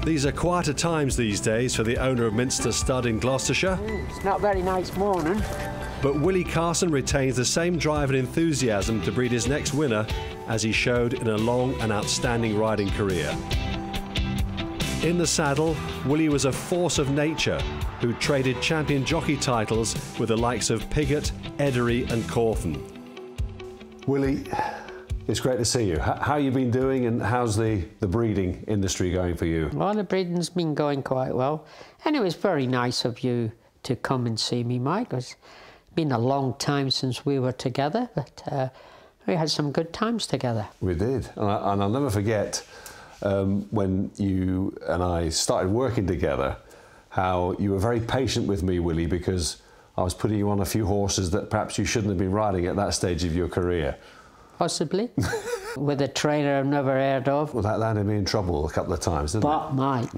These are quieter times these days for the owner of Minster Stud in Gloucestershire. It's not a very nice morning. But Willie Carson retains the same drive and enthusiasm to breed his next winner as he showed in a long and outstanding riding career. In the saddle, Willie was a force of nature who traded champion jockey titles with the likes of Piggott, Edery and Corfin. Willie, it's great to see you. How you been doing, and how's the breeding industry going for you? Well, the breeding's been going quite well. And it was very nice of you to come and see me, Mike. It's been a long time since we were together, but we had some good times together. We did. And I'll never forget when you and I started working together, how you were very patient with me, Willie, because I was putting you on a few horses that perhaps you shouldn't have been riding at that stage of your career. Possibly. With a trainer I've never heard of. Well, that landed me in trouble a couple of times, didn't it? But, Mike,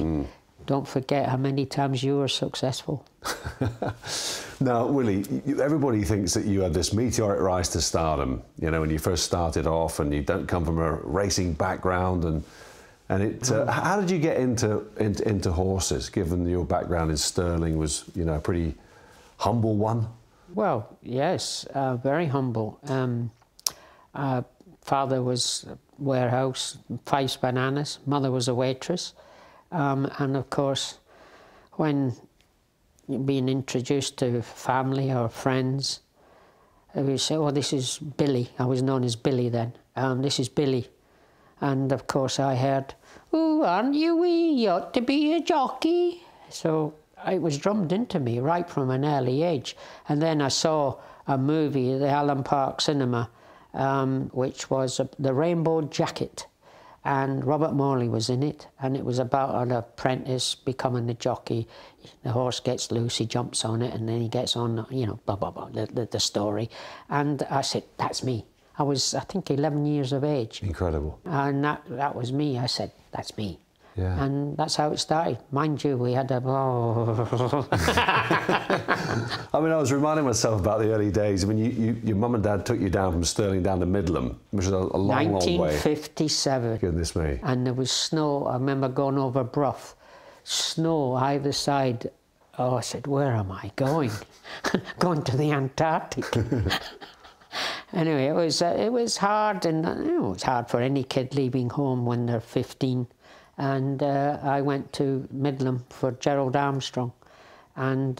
don't forget how many times you were successful. Now, Willie, everybody thinks that you had this meteoric rise to stardom, you know, when you first started off, and you don't come from a racing background, and how did you get into horses, given your background in Sterling was, you know, a pretty humble one? Well, yes, very humble. Father was warehouse, Fife's Bananas. Mother was a waitress. And of course, when being introduced to family or friends, we say, oh, this is Billy. I was known as Billy then. This is Billy. And of course I heard, oh, aren't you wee? You ought to be a jockey. So it was drummed into me right from an early age. And then I saw a movie at the Allen Park Cinema, which was The Rainbow Jacket, and Robert Morley was in it, and it was about an apprentice becoming a jockey. The horse gets loose, he jumps on it, and then he gets on, you know, blah, blah, blah, the story. And I said, that's me. I was, I think, 11 years of age. Incredible. And that was me. I said, that's me. Yeah. And that's how it started. Mind you, we had a... I mean, I was reminding myself about the early days. I mean, your mum and dad took you down from Stirling down to Midland, which was a long, long way. 1957. Goodness me. And there was snow. I remember going over Brough. Snow either side. Oh, I said, where am I going? Going to the Antarctic. Anyway, it was hard, and you know, it's hard for any kid leaving home when they're 15. And I went to Midland for Gerald Armstrong, and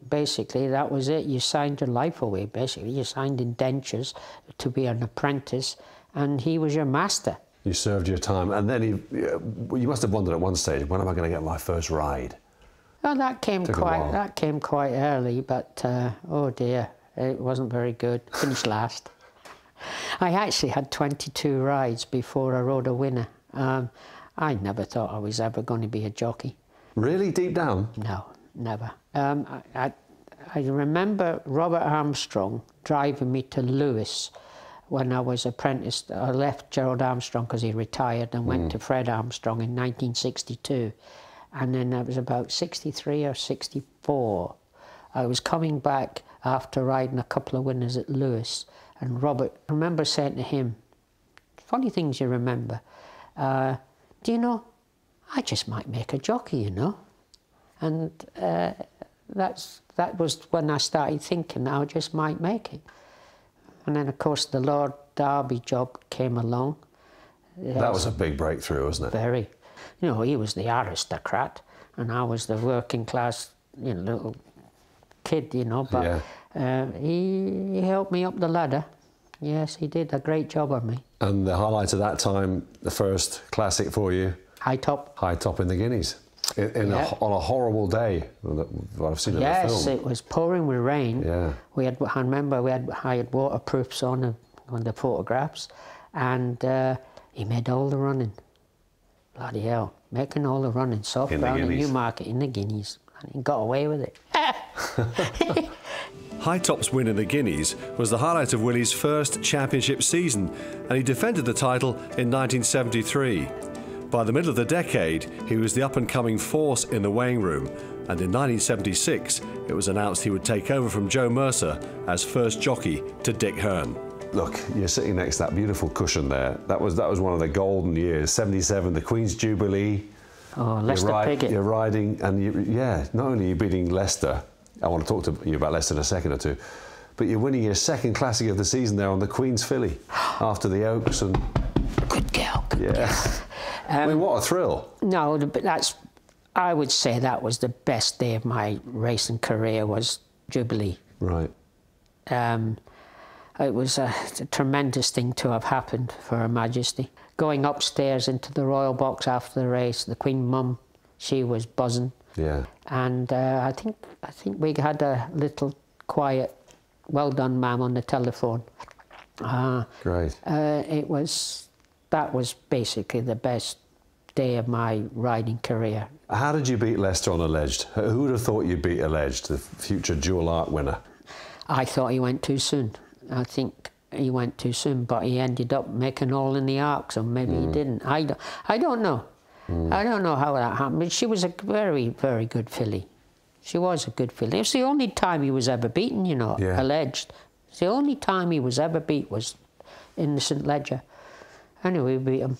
basically that was it. You signed your life away, basically. You signed indentures to be an apprentice, and he was your master. You served your time, and then you must have wondered at one stage, when am I going to get my first ride? Well, that came quite early, but oh dear, it wasn't very good. Finished last. I actually had 22 rides before I rode a winner. I never thought I was ever going to be a jockey. Really? Deep down? No, never. I remember Robert Armstrong driving me to Lewis when I was apprenticed. I left Gerald Armstrong because he retired and went to Fred Armstrong in 1962. And then I was about 63 or 64. I was coming back after riding a couple of winners at Lewis. And Robert, I remember saying to him, funny things you remember, do you know, I just might make a jockey, you know. And that was when I started thinking I just might make it. And then, of course, the Lord Derby job came along. That was a big breakthrough, wasn't it? Very. You know, he was the aristocrat, and I was the working class, you know, little kid, you know. But he helped me up the ladder. Yes, he did a great job on me. And the highlight of that time, the first classic for you? High Top. High Top in the Guineas. On a horrible day. I've seen it in the film. Yes, it was pouring with rain. Yeah. I remember I had waterproofs on the photographs, and he made all the running. Bloody hell, making all the running. Soft ground at Newmarket in the Guineas. And he got away with it. High Top's win in the Guineas was the highlight of Willie's first championship season, and he defended the title in 1973. By the middle of the decade, he was the up-and-coming force in the weighing room, and in 1976, it was announced he would take over from Joe Mercer as first jockey to Dick Hearn. Look, you're sitting next to that beautiful cushion there. That was one of the golden years. 77, the Queen's Jubilee. Oh, Leicester Piggott. You're riding, and not only are you beating Leicester, I want to talk to you about Leicester in a second or two, but you're winning your second classic of the season there on the Queen's Filly after the Oaks. And Good girl. I mean, what a thrill. No, but I would say that was the best day of my racing career, was Jubilee. Right. It was a tremendous thing to have happened for Her Majesty. Going upstairs into the royal box after the race, the Queen Mum, she was buzzing. Yeah. And I think we had a little quiet, well done, ma'am, on the telephone. Great. That was basically the best day of my riding career. How did you beat Leicester on Alleged? Who would have thought you'd beat Alleged, the future dual art winner? I thought he went too soon. I think he went too soon, but he ended up making all in the arc, so maybe he didn't. I don't know. I don't know how that happened, but she was a very, very good filly. She was a good filly. It's the only time he was ever beaten, you know, Alleged. It's the only time he was ever beat was in the St. Leger. Anyway, we beat him,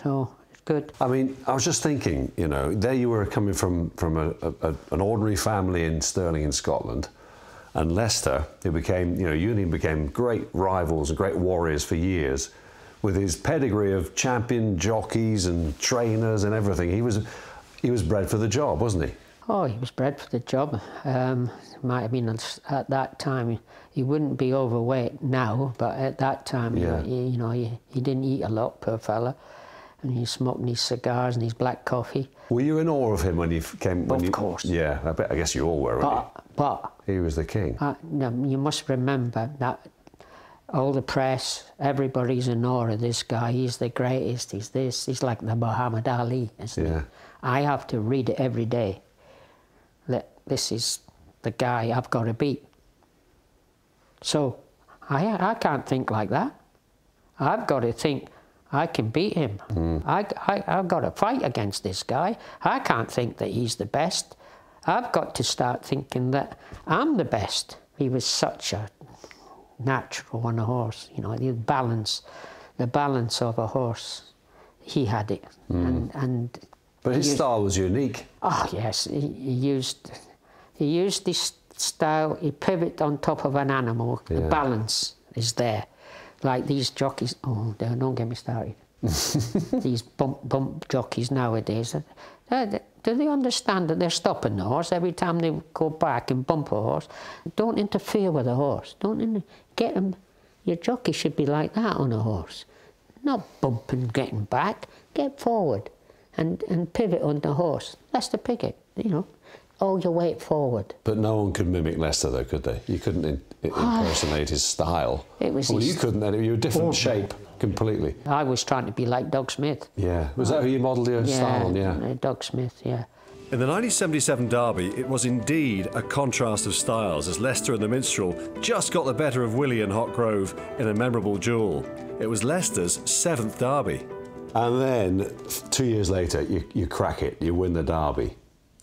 so it's good. I mean, I was just thinking, you know, there you were coming from an ordinary family in Stirling in Scotland, and Leicester, it became, you know, you and him became great rivals and great warriors for years, with his pedigree of champion jockeys and trainers and everything. He was bred for the job, wasn't he? Oh, he was bred for the job. Might have been at that time. He wouldn't be overweight now, but at that time, you know, he didn't eat a lot, poor fella, and he smoked his cigars and his black coffee. Were you in awe of him when he came? Of course. Yeah, I guess you all were. But he was the king. No, you must remember that all the press, everybody's in awe of this guy. He's the greatest. He's this. He's like the Muhammad Ali, isn't he? I have to read it every day. That this is the guy I've got to beat. So I can't think like that. I've got to think I can beat him. I've got to fight against this guy. I can't think that he's the best. I've got to start thinking that I'm the best. He was such a natural on a horse, you know, the balance of a horse. He had it, But his style was unique. Oh yes, he used this style. He pivoted on top of an animal. The balance is there, like these jockeys. Oh, don't get me started. These bump jockeys nowadays. Do they understand that they're stopping the horse every time they go back and bump a horse? Don't interfere with the horse. Get them. Your jockey should be like that on a horse, not bumping, getting back. Get forward. And pivot on the horse. Leicester Piggott, you know, all your weight forward. But no one could mimic Leicester, though, could they? You couldn't impersonate his style. It was. Well, you couldn't. You were a different shape completely. I was trying to be like Doug Smith. Yeah. Was that who you modelled your style on? Yeah. Doug Smith. Yeah. In the 1977 Derby, it was indeed a contrast of styles as Leicester and the Minstrel just got the better of Willie and Hot Grove in a memorable duel. It was Leicester's 7th Derby. And then 2 years later, you crack it. You win the Derby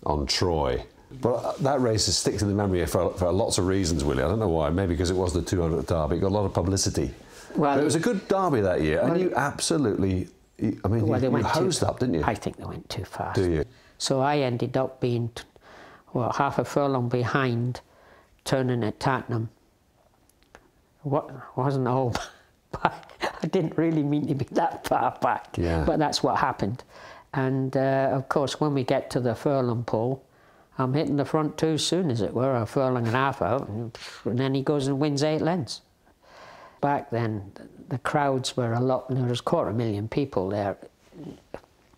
on Troy. But that race sticks in the memory for lots of reasons, Willie. I don't know why. Maybe because it was the 200th Derby. It got a lot of publicity. Well, but it was a good Derby that year, and you absolutely, I mean, you hosed up, didn't you? I think they went too fast. Do you? So I ended up being, half a furlong behind, turning at Tattenham. Wasn't all... I didn't really mean to be that far back, but that's what happened. And of course, when we get to the furlong pole, I'm hitting the front too soon, as it were, a furlong and a half out, and then he goes and wins 8 lengths. Back then, the crowds were a lot. There was 250,000 people there,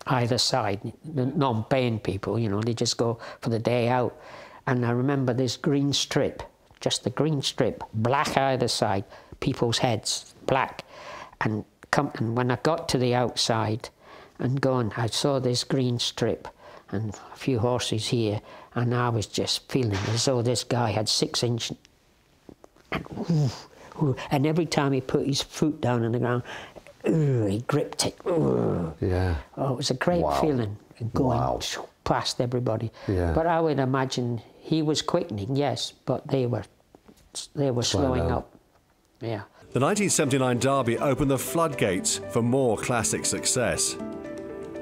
either side, the non-paying people, you know, they just go for the day out. And I remember this green strip, just the green strip, black either side, people's heads, black. And when I got to the outside and going, I saw this green strip and a few horses here, and I was just feeling as though this guy had 6 inch. And every time he put his foot down on the ground, he gripped it. Yeah. Oh, it was a great feeling going past everybody. Yeah. But I would imagine he was quickening, yes, but they were slowing up. Yeah. The 1979 Derby opened the floodgates for more classic success.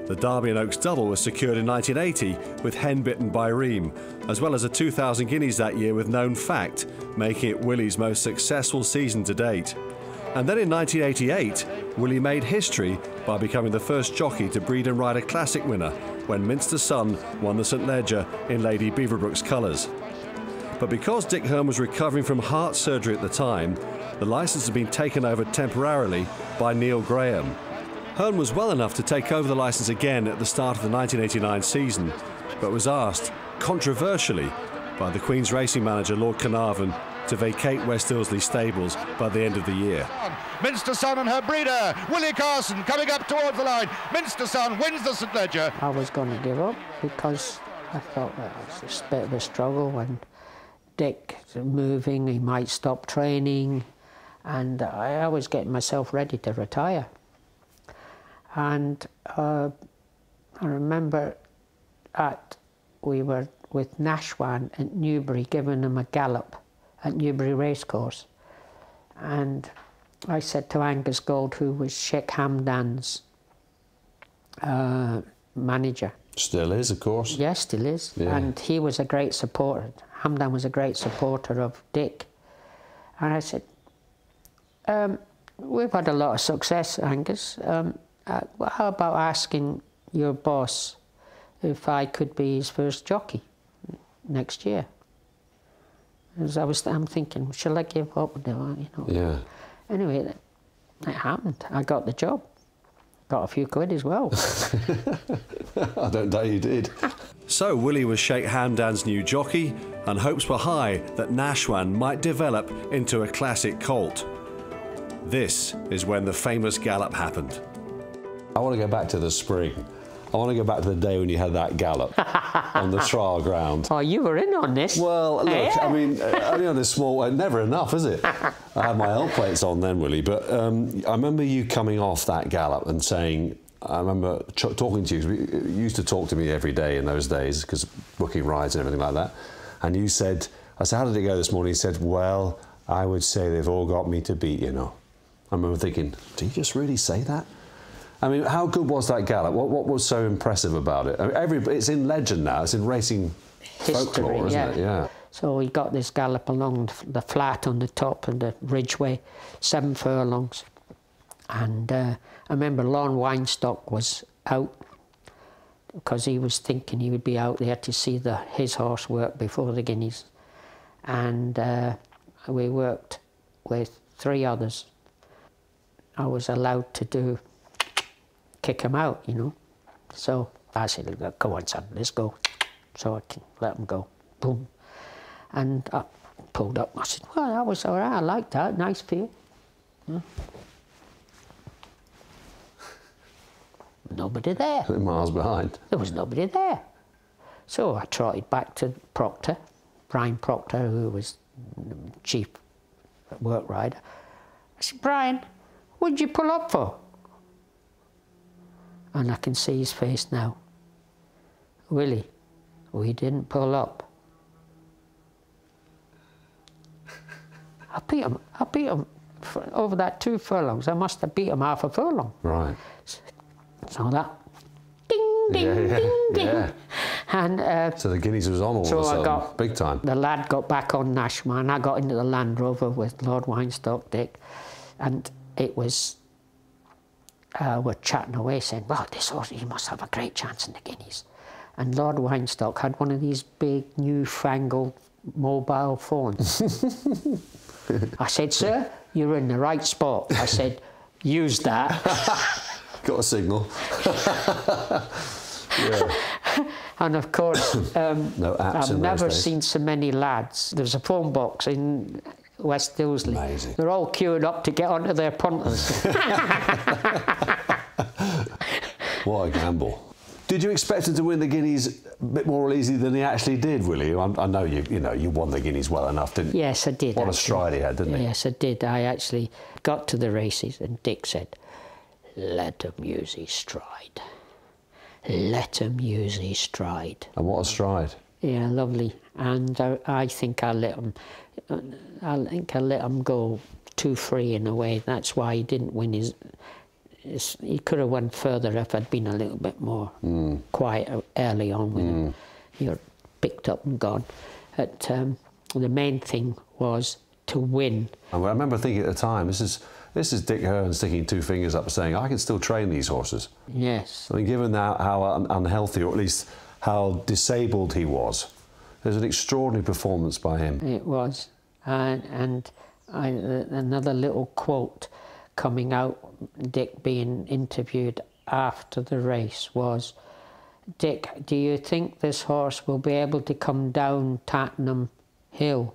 The Derby and Oaks double was secured in 1980 with Hen Bitten by Ream, as well as a 2,000 guineas that year with Known Fact, making it Willie's most successful season to date. And then in 1988, Willie made history by becoming the first jockey to breed and ride a classic winner when Minster Sun won the St Leger in Lady Beaverbrook's colours. But because Dick Hern was recovering from heart surgery at the time, the licence had been taken over temporarily by Neil Graham. Hern was well enough to take over the licence again at the start of the 1989 season, but was asked, controversially, by the Queen's racing manager Lord Carnarvon to vacate West Ilsley stables by the end of the year. Minster Sun and her breeder, Willie Carson, coming up towards the line. Minster Sun wins the St Leger. I was going to give up because I thought that was a bit of a struggle, and Dick moving, he might stop training, and I was getting myself ready to retire. And I remember we were with Nashwan at Newbury, giving him a gallop at Newbury Racecourse. And I said to Angus Gold, who was Sheikh Hamdan's manager. Still is, of course. Yes, still is. Yeah. And he was a great supporter. Hamdan was a great supporter of Dick. And I said, we've had a lot of success, Angus. How about asking your boss if I could be his first jockey next year? As I'm thinking, shall I give up? You know? Yeah. Anyway, it happened. I got the job. Got a few quid as well. I don't doubt you did. So Willie was Sheikh Hamdan's new jockey, and hopes were high that Nashwan might develop into a classic colt. This is when the famous gallop happened. I want to go back to the spring. I want to go back to the day when you had that gallop on the trial ground. Oh, you were in on this. Well, look, yeah. I mean, only on this small way, never enough, is it? I had my L plates on then, Willie, but I remember you coming off that gallop and saying, I remember talking to you, because you used to talk to me every day in those days, because booking rides and everything like that, and you said, I said, how did it go this morning? He said, well, I would say they've all got me to beat, you know. I remember thinking, did he just really say that? I mean, how good was that gallop? What was so impressive about it? I mean, it's in legend now. It's in racing folklore, isn't it? Yeah. So we got this gallop along the flat on the top and the ridgeway, 7 furlongs. And I remember Lon Weinstock was out because he was thinking he would be out there to see his horse work before the Guineas. And we worked with 3 others. I was allowed to kick him out, you know. So I said, go on, son, let's go. So I can let him go. Boom. And I pulled up. I said, well, that was all right. I like that. Nice feel. Yeah. Nobody there. Miles behind. There was nobody there. So I trotted back to Proctor, Brian Proctor, who was chief work rider. I said, Brian, what did you pull up for? And I can see his face now. Willie, we didn't pull up. I beat him over that 2 furlongs. I must have beat him half a furlong. Right. So that, ding, ding, ding, ding. Yeah. And so the Guineas was on all of a sudden, big time. The lad got back on Nashman. I got into the Land Rover with Lord Weinstock, Dick, and it was, we're chatting away saying, well, this horse, he must have a great chance in the Guineas. And Lord Weinstock had one of these big, newfangled mobile phones. I said, sir, you're in the right spot. I said, use that. Got a signal. Yeah. And of course, no apps I've never seen so many lads. There's a phone box in West Ilsley. Amazing. They're all queued up to get onto their punters. What a gamble. Did you expect him to win the Guineas a bit more easily than he actually did, Willie? I know you won the Guineas well enough, didn't you? Yes, I did. What a stride he had, didn't he? Yes, I did. I actually got to the races and Dick said, let him use his stride. Let him use his stride. And what a stride. Yeah, lovely. And I think I let him go too free in a way. That's why he didn't win he could have went further if I'd been a little bit more quiet early on with him. You're picked up and gone. But the main thing was to win. I remember thinking at the time, this is Dick Hearn sticking two fingers up saying, I can still train these horses. Yes. I mean, given how unhealthy, or at least how disabled he was, there's an extraordinary performance by him. It was. And another little quote coming out, Dick being interviewed after the race was, Dick, do you think this horse will be able to come down Tattenham Hill?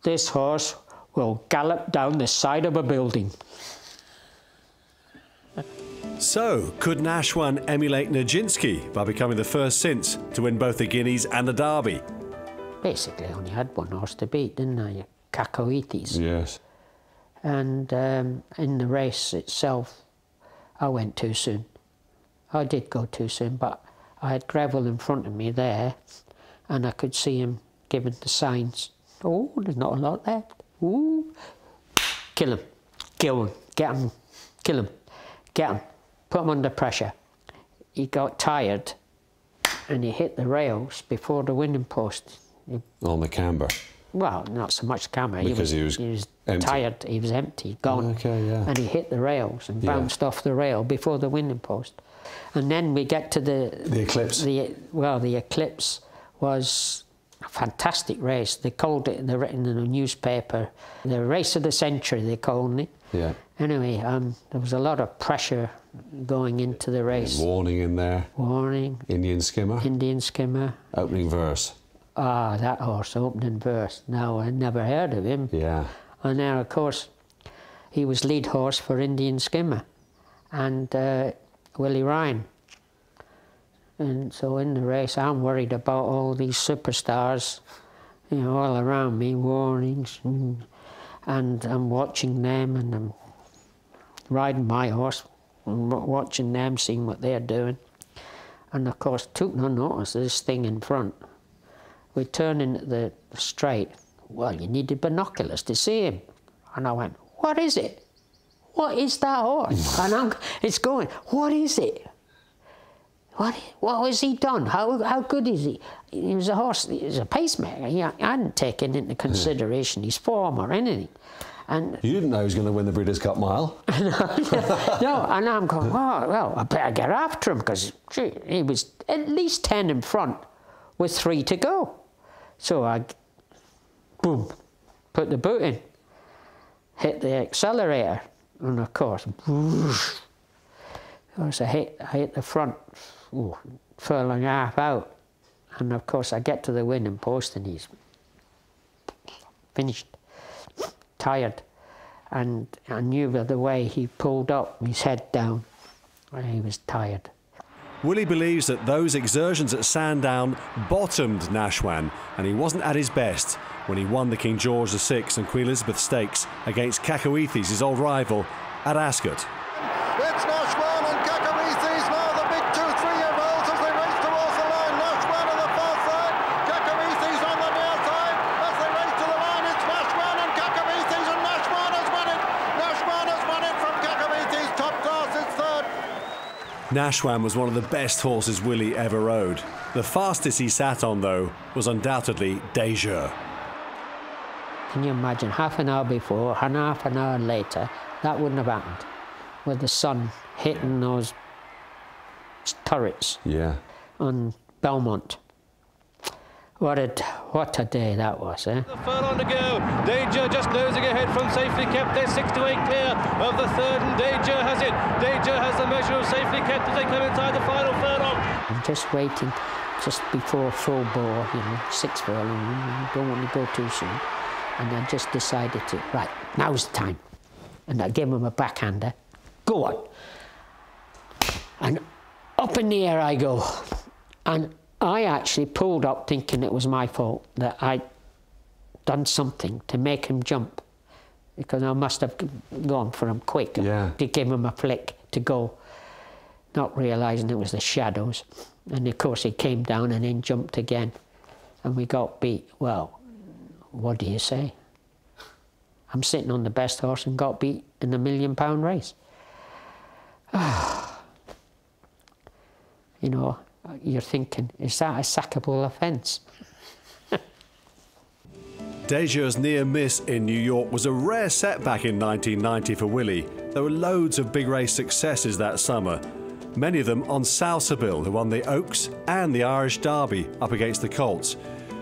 This horse will gallop down the side of a building. So, could Nashwan emulate Nijinsky by becoming the first since to win both the Guineas and the Derby? Basically, I only had one horse to beat, didn't I? Cacoethes. Yes. And in the race itself, I went too soon. I did go too soon, but I had Greville in front of me there, and I could see him giving the signs. Oh, there's not a lot left. Ooh. Kill him. Kill him. Get him. Kill him. Get him. Put him under pressure. He got tired, and he hit the rails before the winning post. On the camber. Well, not so much camber. Because he was empty. Tired. He was empty, gone. Okay, yeah. And he hit the rails and bounced off the rail before the winning post. And then we get to the Eclipse. The Eclipse was a fantastic race. They called it in the newspaper the race of the century. They called it. Yeah. Anyway, there was a lot of pressure going into the race. Warning in there. Warning. Indian Skimmer. Indian Skimmer. Opening verse. Ah, that horse, opening verse. Now, I never heard of him. Yeah. And now, of course, he was lead horse for Indian Skimmer and Willie Ryan. And so in the race, I'm worried about all these superstars, you know, all around me, warnings, and I'm watching them, and I'm riding my horse, and watching them, seeing what they're doing. And of course, took no notice of this thing in front. We turn into the straight. Well, you needed binoculars to see him. And I went, what is it? What is that horse? And it's going, what is it? What has he done? How good is he? He was a horse, he was a pacemaker. I hadn't taken into consideration his form or anything. And you didn't know he was going to win the Breeders' Cup Mile. No, and I'm going, oh, well, I better get after him, because he was at least 10 in front with 3 to go. So I, boom, put the boot in, hit the accelerator, and of course, whoosh, I hit the front, furlong half out, and of course I get to the winning post and he's finished, tired, and I knew by the way he pulled up, his head down, he was tired. Willie believes that those exertions at Sandown bottomed Nashwan, and he wasn't at his best when he won the King George VI and Queen Elizabeth Stakes against Cacoethes, his old rival, at Ascot. It's Nashwan and Cacoethes now, the big 2 3-year-olds as they race towards the line. Nashwan on the far side, Cacoethes on the near side. As they race to the line, it's Nashwan and Cacoethes, and Nashwan has won it. Nashwan has won it from Cacoethes, top class, it's third. Nashwan was one of the best horses Willie ever rode. The fastest he sat on, though, was undoubtedly Deja. Can you imagine, half an hour before and half an hour later, that wouldn't have happened, with the sun hitting those turrets on Belmont. What a day that was, eh? The furlong to go. Deja just nosing ahead from Safely Kept. They're 6 to 8 clear of the third, and Deja has it. Deja has the measure of Safely Kept as they come inside the final furlong. I'm just waiting, just before full bore, you know, 6 furlong. You don't want to go too soon. And I just decided to, right, now's the time. And I gave him a backhander. Go on. And up in the air I go. And I actually pulled up thinking it was my fault, that I'd done something to make him jump, because I must have gone for him quick to give him a flick to go, not realising it was the shadows. And of course he came down and then jumped again, and we got beat. Well, what do you say? I'm sitting on the best horse and got beat in a £1 million race. You know, you're thinking, is that a sackable offence? Deja's near miss in New York was a rare setback in 1990 for Willie. There were loads of big race successes that summer, many of them on Salsabil, who won the Oaks and the Irish Derby up against the Colts.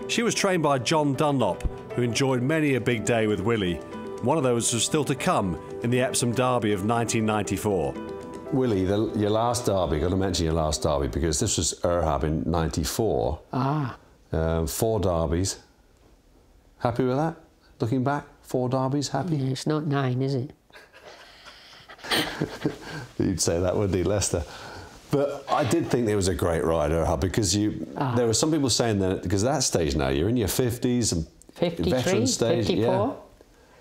She was trained by John Dunlop, who enjoyed many a big day with Willie. One of those was still to come in the Epsom Derby of 1994. Willie, your last derby, got to mention your last derby, because this was Erhab in '94. 4 derbies. Happy with that? Looking back, 4 derbies, happy? Yeah, it's not 9, is it? You'd say that, wouldn't you, Lester? But I did think there was a great ride, Erhab, because there were some people saying that, because at that stage now, you're in your 50s and 53, veteran stage. 54, yeah.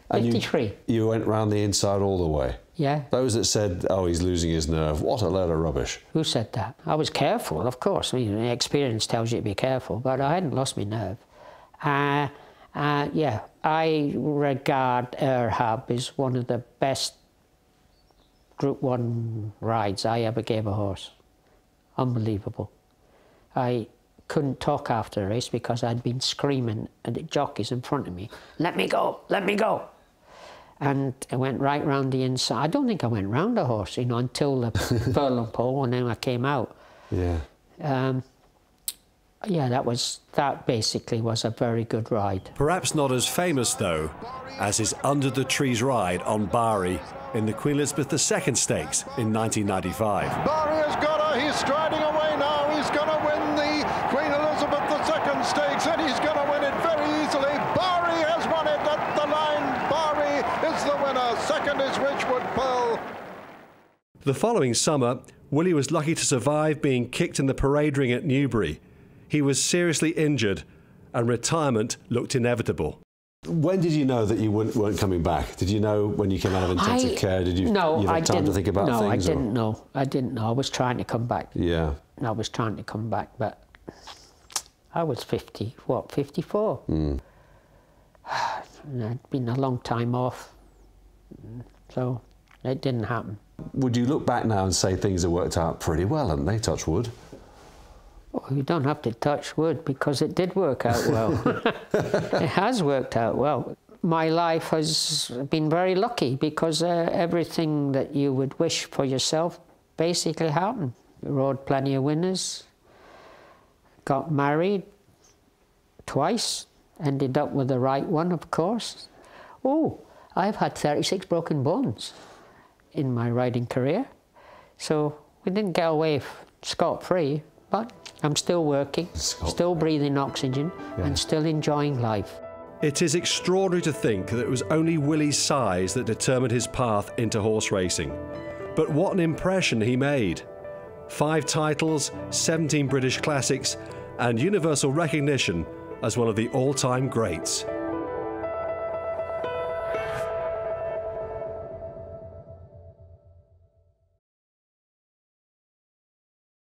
And 53. You went round the inside all the way. Yeah. Those that said, oh, he's losing his nerve, what a load of rubbish. Who said that? I was careful, of course. I mean, experience tells you to be careful, but I hadn't lost my nerve. Yeah, I regard Erhab as one of the best Group 1 rides I ever gave a horse. Unbelievable. I couldn't talk after the race because I'd been screaming at the jockeys in front of me, let me go, let me go. And I went right round the inside. I don't think I went round the horse, you know, until the furlong pole, and then I came out. Yeah. Yeah, that basically was a very good ride. Perhaps not as famous, though, as his Under the Trees ride on Bari in the Queen Elizabeth II Stakes in 1995. Bari has got her, he's striding away now, he's going to win the Queen Elizabeth II Stakes, and he's going to win it very easily. Bari has won it at the line. Bari is the winner. Second is Ridgewood Pearl. The following summer, Willie was lucky to survive being kicked in the parade ring at Newbury. He was seriously injured, and retirement looked inevitable. When did you know that you weren't coming back? Did you know when you came out of intensive care? Did you have time to think about things? No, I didn't know. I didn't know. I was trying to come back. Yeah. I was trying to come back, but I was 54. It'd been a long time off, so it didn't happen. Would you look back now and say things have worked out pretty well, haven't they, touch wood? Well, you don't have to touch wood, because it did work out well. It has worked out well. My life has been very lucky, because everything that you would wish for yourself basically happened. I rode plenty of winners, got married twice, ended up with the right one, of course. Oh, I've had 36 broken bones in my riding career, so we didn't get away scot-free, but I'm still working, still breathing oxygen, and still enjoying life. It is extraordinary to think that it was only Willie's size that determined his path into horse racing. But what an impression he made. 5 titles, 17 British Classics, and universal recognition as one of the all-time greats.